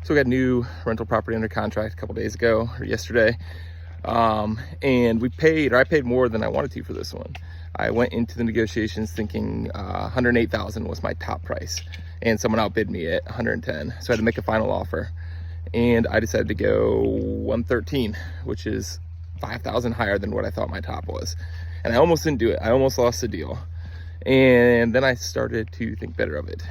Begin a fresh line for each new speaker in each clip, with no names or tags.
So we got a new rental property under contract a couple days ago or yesterday. And I paid more than I wanted to for this one. I went into the negotiations thinking 108,000 was my top price, and someone outbid me at 110. So I had to make a final offer, and I decided to go 113, which is 5,000 higher than what I thought my top was. And I almost didn't do it. I almost lost the deal. And then I started to think better of it,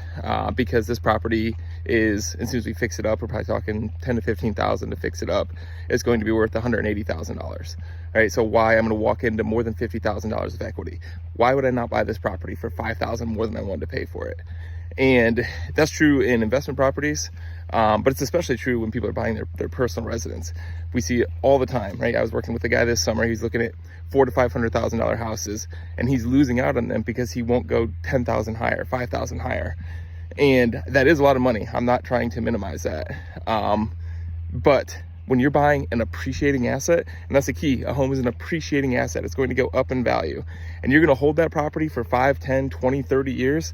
because this property is, as soon as we fix it up, we're probably talking 10 to 15,000 to fix it up. It's going to be worth $180,000. Right? So why I'm going to walk into more than $50,000 of equity? Why would I not buy this property for $5,000 more than I wanted to pay for it? And that's true in investment properties, but it's especially true when people are buying their personal residence. We see it all the time, right? I was working with a guy this summer. He's looking at $400,000 to $500,000 houses, and he's losing out on them because he won't go 10,000 higher, 5,000 higher. And that is a lot of money. I'm not trying to minimize that. But when you're buying an appreciating asset, and that's the key, a home is an appreciating asset. It's going to go up in value, and you're going to hold that property for 5, 10, 20, 30 years.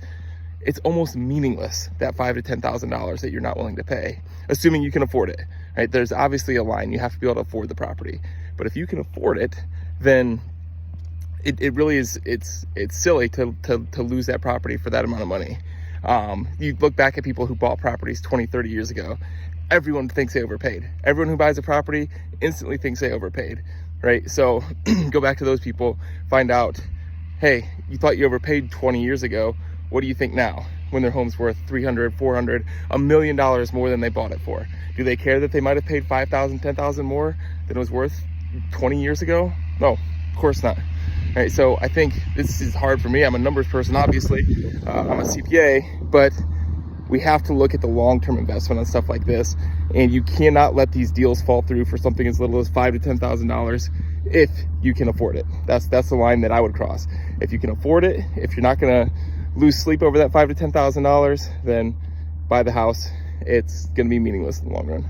It's almost meaningless, that $5,000 to $10,000 that you're not willing to pay, assuming you can afford it, right? There's obviously a line. You have to be able to afford the property. But if you can afford it, then it really is, it's silly to lose that property for that amount of money. You look back at people who bought properties 20, 30 years ago, everyone thinks they overpaid. Everyone who buys a property instantly thinks they overpaid, right? So go back to those people, find out, hey, you thought you overpaid 20 years ago. What do you think now when their home's worth $300,000, $400,000, $1 million more than they bought it for? Do they care that they might have paid $5,000, $10,000 more than it was worth 20 years ago? No, of course not. All right, so I think this is hard for me. I'm a numbers person, obviously. I'm a CPA, but we have to look at the long-term investment on stuff like this, and you cannot let these deals fall through for something as little as $5,000 to $10,000 if you can afford it. That's the line that I would cross. If you can afford it, if you're not gonna lose sleep over that $5,000 to $10,000, then buy the house. It's gonna be meaningless in the long run.